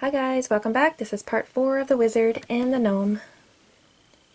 Hi guys, welcome back. This is part 4 of the Wizard and the Gnome.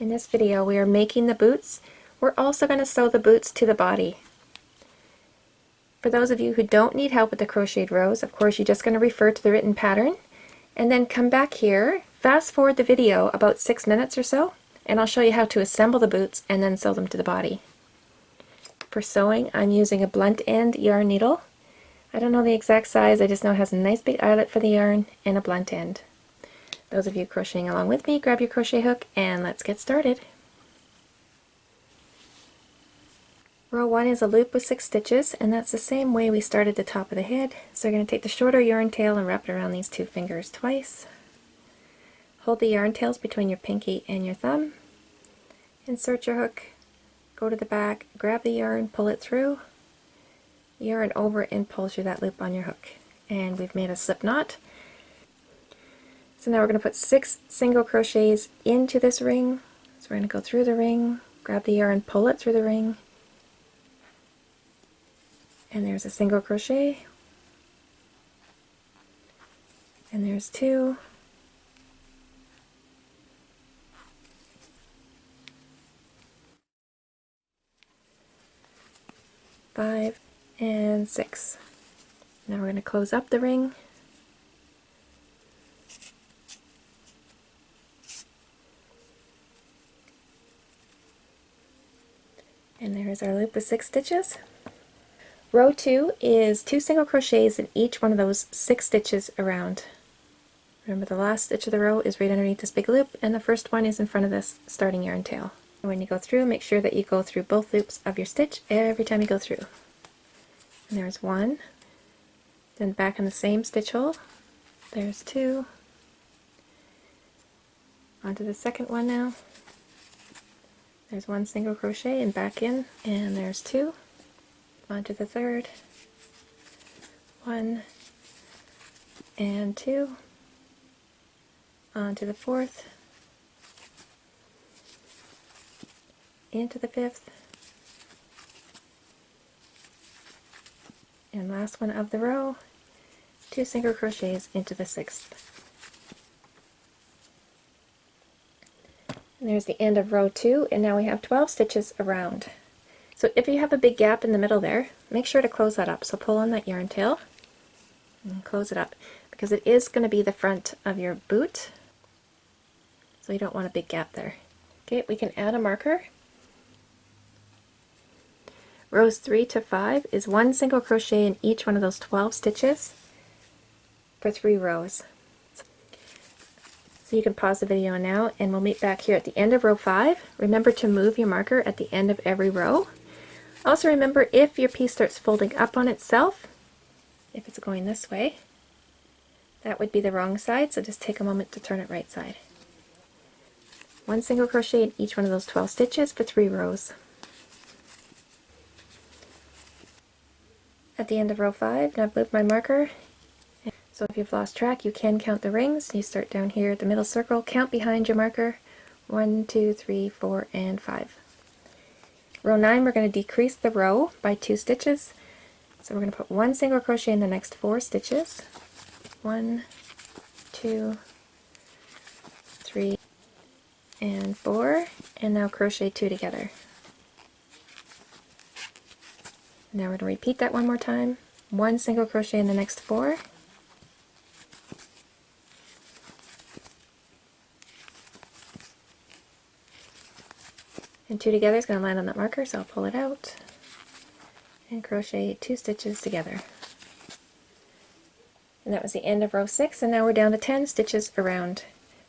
In this video we are making the boots. We're also going to sew the boots to the body. For those of you who don't need help with the crocheted rows, of course you're just going to refer to the written pattern and then come back here, fast forward the video about 6 minutes or so, and I'll show you how to assemble the boots and then sew them to the body. For sewing, I'm using a blunt end yarn needle. I don't know the exact size, I just know it has a nice big eyelet for the yarn and a blunt end. Those of you crocheting along with me, grab your crochet hook and let's get started. Row 1 is a loop with 6 stitches, and that's the same way we started the top of the head. So you're going to take the shorter yarn tail and wrap it around these 2 fingers twice. Hold the yarn tails between your pinky and your thumb. Insert your hook, go to the back, grab the yarn, pull it through, yarn over and pull through that loop on your hook. And we've made a slip knot. So now we're going to put 6 single crochets into this ring. So we're going to go through the ring, grab the yarn, pull it through the ring, and there's a single crochet, and there's 2, five, and 6. Now we're going to close up the ring. And there's our loop with 6 stitches. Row 2 is 2 single crochets in each one of those 6 stitches around. Remember, the last stitch of the row is right underneath this big loop, and the first one is in front of this starting yarn tail. And when you go through, make sure that you go through both loops of your stitch every time you go through. And there's 1, then back in the same stitch hole, there's 2, onto the second one now, there's 1 single crochet and back in, and there's 2, onto the third, 1 and 2, onto the fourth, into the fifth, and last one of the row, 2 single crochets into the 6th. And there's the end of row 2, and now we have 12 stitches around. So if you have a big gap in the middle there, make sure to close that up. So pull on that yarn tail and close it up, because it is going to be the front of your boot, so you don't want a big gap there. Okay, we can add a marker. Rows 3 to 5 is 1 single crochet in each one of those 12 stitches for 3 rows. So you can pause the video now and we'll meet back here at the end of row 5. Remember to move your marker at the end of every row. Also remember, if your piece starts folding up on itself, if it's going this way, that would be the wrong side, so just take a moment to turn it right side. 1 single crochet in each one of those 12 stitches for 3 rows. At the end of row 5, now I've moved my marker. So if you've lost track, you can count the rings. You start down here at the middle circle, count behind your marker, 1, 2, 3, 4, and 5. Row 9, we're going to decrease the row by 2 stitches. So we're going to put 1 single crochet in the next 4 stitches. 1, 2, 3, and 4, and now crochet 2 together. Now we're going to repeat that one more time. 1 single crochet in the next 4, and 2 together is going to land on that marker, so I'll pull it out and crochet 2 stitches together. And that was the end of row 6, and now we're down to 10 stitches around.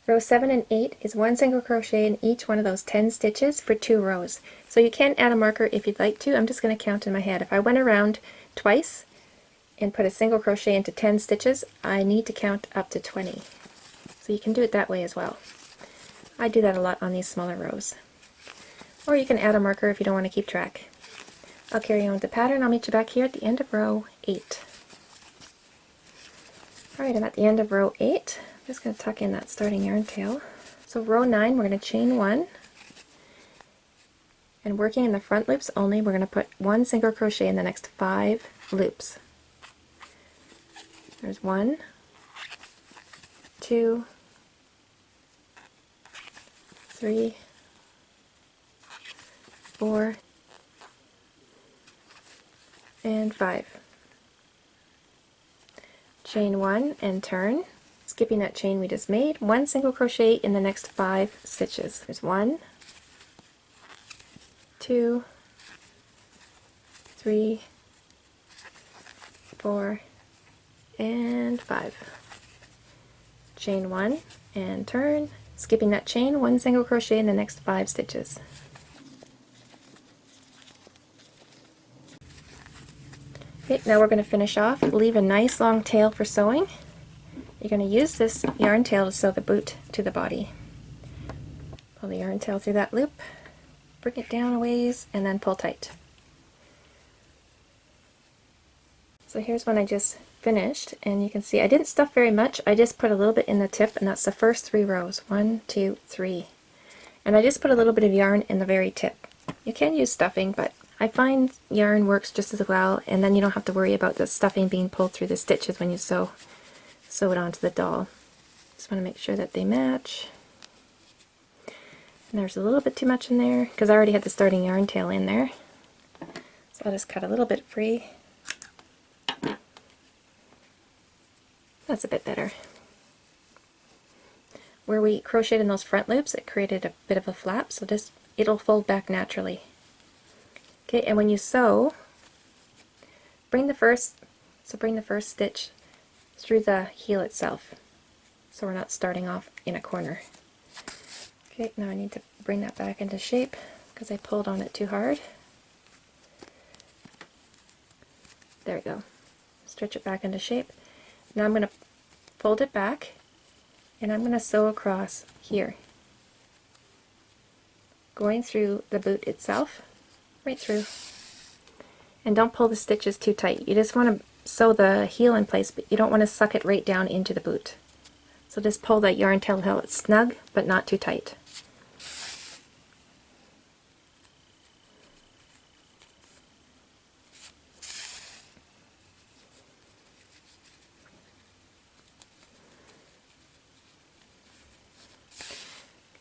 Row 7 and 8 is 1 single crochet in each one of those 10 stitches for 2 rows. So you can add a marker if you'd like to. I'm just going to count in my head. If I went around twice and put a single crochet into 10 stitches, I need to count up to 20. So you can do it that way as well. I do that a lot on these smaller rows. Or you can add a marker if you don't want to keep track. I'll carry on with the pattern. I'll meet you back here at the end of row 8. Alright, I'm at the end of row 8. I'm just going to tuck in that starting yarn tail. So row 9, we're going to chain 1. And working in the front loops only, we're going to put 1 single crochet in the next 5 loops. There's 1, 2, 3, 4, and 5. Chain 1 and turn, skipping that chain we just made, 1 single crochet in the next 5 stitches. There's 1, 2, 3, 4, and 5. Chain 1 and turn, skipping that chain, 1 single crochet in the next 5 stitches. Okay, now we're going to finish off, leave a nice long tail for sewing. You're going to use this yarn tail to sew the boot to the body. Pull the yarn tail through that loop, bring it down a ways, and then pull tight. So here's one I just finished, and you can see I didn't stuff very much. I just put a little bit in the tip, and that's the first 3 rows. 1, 2, 3. And I just put a little bit of yarn in the very tip. You can use stuffing, but I find yarn works just as well, and then you don't have to worry about the stuffing being pulled through the stitches when you sew it onto the doll. Just want to make sure that they match. And there's a little bit too much in there because I already had the starting yarn tail in there. So I'll just cut a little bit free. That's a bit better. Where we crocheted in those front loops, it created a bit of a flap, so it'll fold back naturally. Okay, and when you sew, bring the first stitch through the heel itself, so we're not starting off in a corner. Okay, now I need to bring that back into shape because I pulled on it too hard. There we go. Stretch it back into shape. Now I'm going to fold it back, and I'm going to sew across here, going through the boot itself, right through. And don't pull the stitches too tight. You just want to sew the heel in place, but you don't want to suck it right down into the boot. So just pull that yarn tail till it's snug, but not too tight.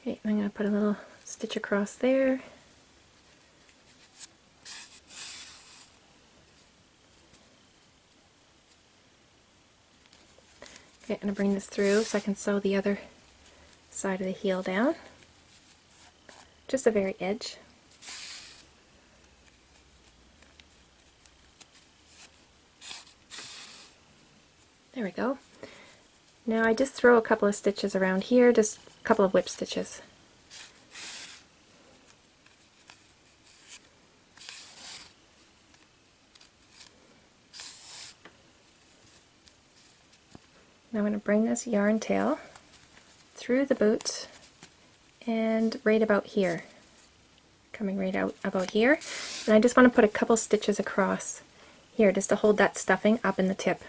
Okay, I'm going to put a little stitch across there. Okay, I'm going to bring this through so I can sew the other side of the heel down. Just the very edge. There we go. Now I just throw a couple of stitches around here, just a couple of whip stitches. Now I'm going to bring this yarn tail through the boot and right about here. Coming right out about here. And I just want to put a couple stitches across here just to hold that stuffing up in the tip.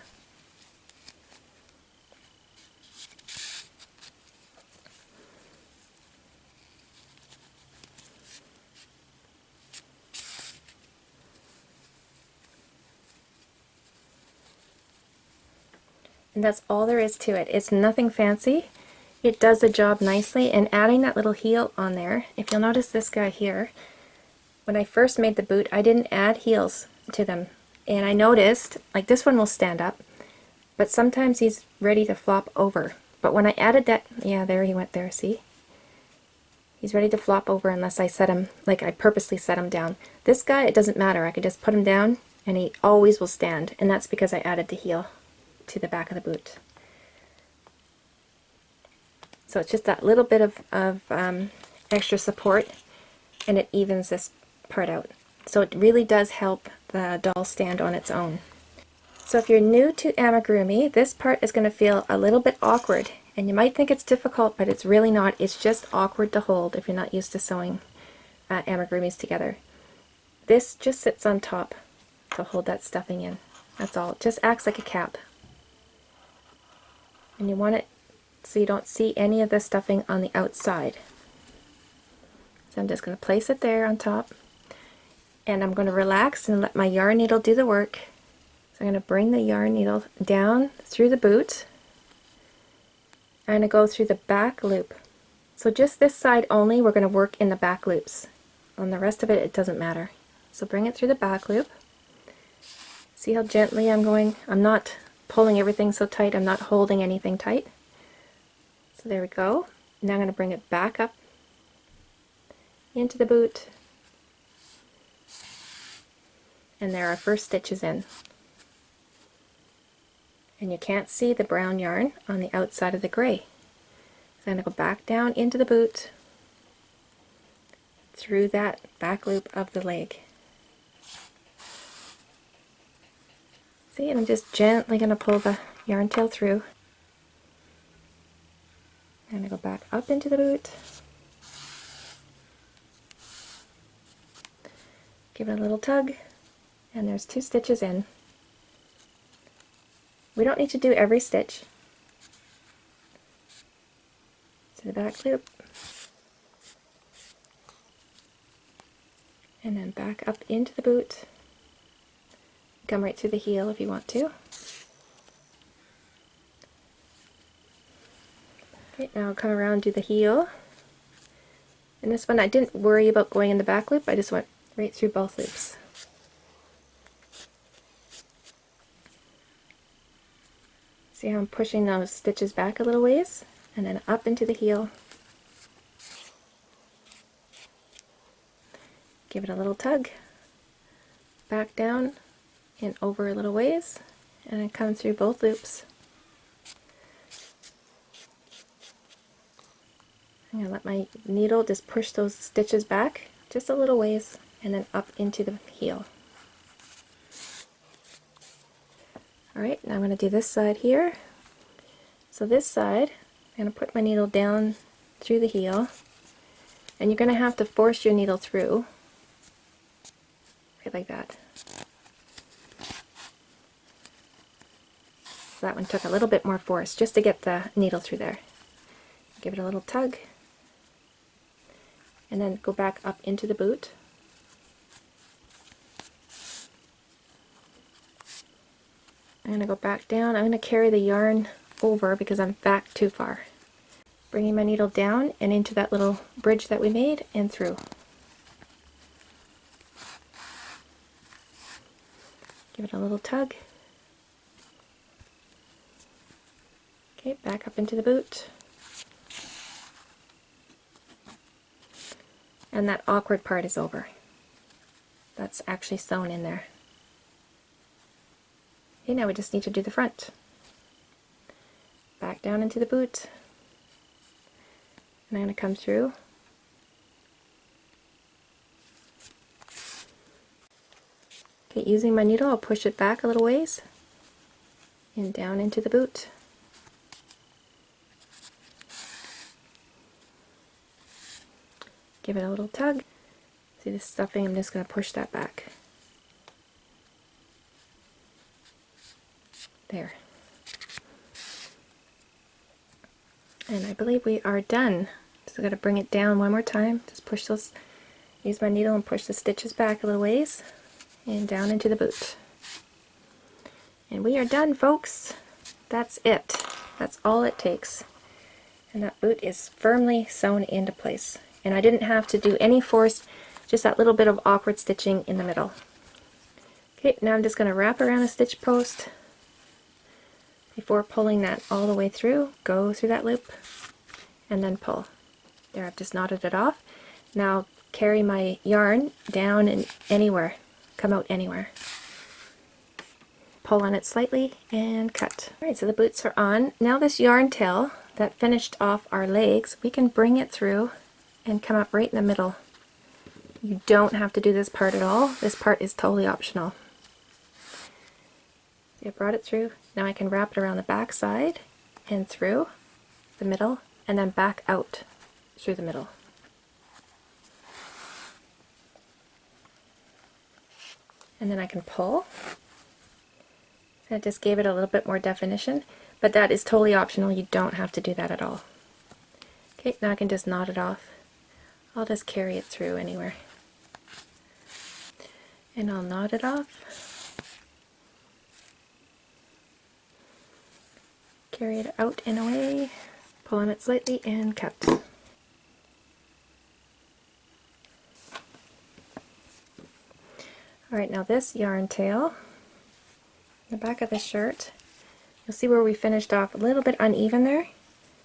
And that's all there is to it. It's nothing fancy. It does the job nicely, and adding that little heel on there, if you'll notice this guy here, when I first made the boot I didn't add heels to them, and I noticed like this one will stand up, but sometimes he's ready to flop over. But when I added that, yeah, there he went there, see? He's ready to flop over unless I set him, like I purposely set him down. This guy, it doesn't matter. I could just put him down and he always will stand, and that's because I added the heel to the back of the boot. So it's just that little bit of extra support, and it evens this part out. So it really does help the doll stand on its own. So if you're new to amigurumi, this part is going to feel a little bit awkward, and you might think it's difficult, but it's really not. It's just awkward to hold if you're not used to sewing amigurumis together. This just sits on top to hold that stuffing in. That's all. It just acts like a cap. And you want it so you don't see any of the stuffing on the outside. So I'm just going to place it there on top, and I'm going to relax and let my yarn needle do the work. So I'm going to bring the yarn needle down through the boot I'm going to go through the back loop. So just this side only, we're going to work in the back loops. On the rest of it, it doesn't matter. So bring it through the back loop. See how gently I'm going? I'm not pulling everything so tight, I'm not holding anything tight. So there we go. Now I'm going to bring it back up into the boot. And there our first stitch is in. And you can't see the brown yarn on the outside of the gray. So I'm going to go back down into the boot through that back loop of the leg. See, and I'm just gently going to pull the yarn tail through. I'm going to go back up into the boot. Give it a little tug, and there's 2 stitches in. We don't need to do every stitch. To the back loop, and then back up into the boot. Come right through the heel if you want to. Okay, now I'll come around to the heel. And this one I didn't worry about going in the back loop, I just went right through both loops. See how I'm pushing those stitches back a little ways, and then up into the heel. Give it a little tug, back down and over a little ways, and then come through both loops. I'm going to let my needle just push those stitches back just a little ways, and then up into the heel. Alright, now I'm going to do this side here. So this side, I'm going to put my needle down through the heel, and you're going to have to force your needle through, right like that. So that one took a little bit more force just to get the needle through there. Give it a little tug, and then go back up into the boot. I'm going to go back down. I'm going to carry the yarn over because I'm back too far. Bringing my needle down and into that little bridge that we made and through. Give it a little tug. Okay, back up into the boot. And that awkward part is over. That's actually sewn in there. Okay, now we just need to do the front. Back down into the boot. And I'm going to come through. Okay, using my needle, I'll push it back a little ways and down into the boot. Give it a little tug. See the stuffing, I'm just going to push that back. There. And I believe we are done. So I'm going to bring it down one more time. Just push those, use my needle and push the stitches back a little ways and down into the boot. And we are done, folks. That's it. That's all it takes. And that boot is firmly sewn into place. And I didn't have to do any force, just that little bit of awkward stitching in the middle. Okay, now I'm just going to wrap around a stitch post before pulling that all the way through. Go through that loop and then pull. There, I've just knotted it off. Now carry my yarn down and anywhere, come out anywhere. Pull on it slightly and cut. Alright, so the boots are on. Now this yarn tail that finished off our legs, we can bring it through and come up right in the middle. You don't have to do this part at all. This part is totally optional. See, I brought it through. Now I can wrap it around the back side and through the middle and then back out through the middle. And then I can pull. So I just gave it a little bit more definition, but that is totally optional. You don't have to do that at all. Okay, now I can just knot it off. I'll just carry it through anywhere. And I'll knot it off. Carry it out and away. pull on it slightly and cut. Alright, now this yarn tail, the back of the shirt, you'll see where we finished off a little bit uneven there.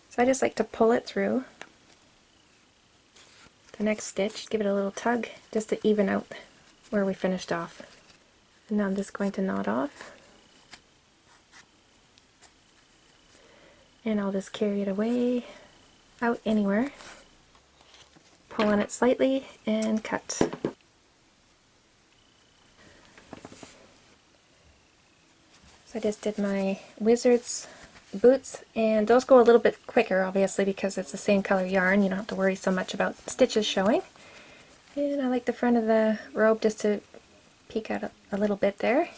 So I just like to pull it through the next stitch, give it a little tug just to even out where we finished off. And now I'm just going to knot off. And I'll just carry it away, out anywhere, pull on it slightly, and cut. So I just did my wizard's boots, and those go a little bit quicker obviously because it's the same color yarn. You don't have to worry so much about stitches showing. And I like the front of the robe just to peek out a little bit there.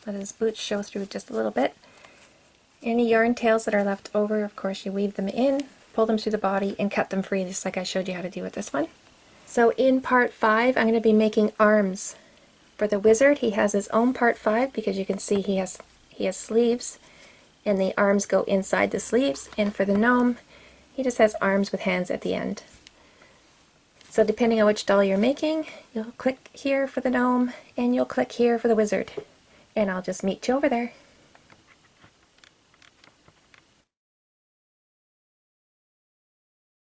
Let his boots show through just a little bit. Any yarn tails that are left over, of course, you weave them in, pull them through the body, and cut them free, just like I showed you how to do with this one. So in part 5, I'm going to be making arms. For the wizard, he has his own part 5 because you can see he has sleeves, and the arms go inside the sleeves. And for the gnome, he just has arms with hands at the end. So depending on which doll you're making, you'll click here for the gnome, and you'll click here for the wizard. And I'll just meet you over there.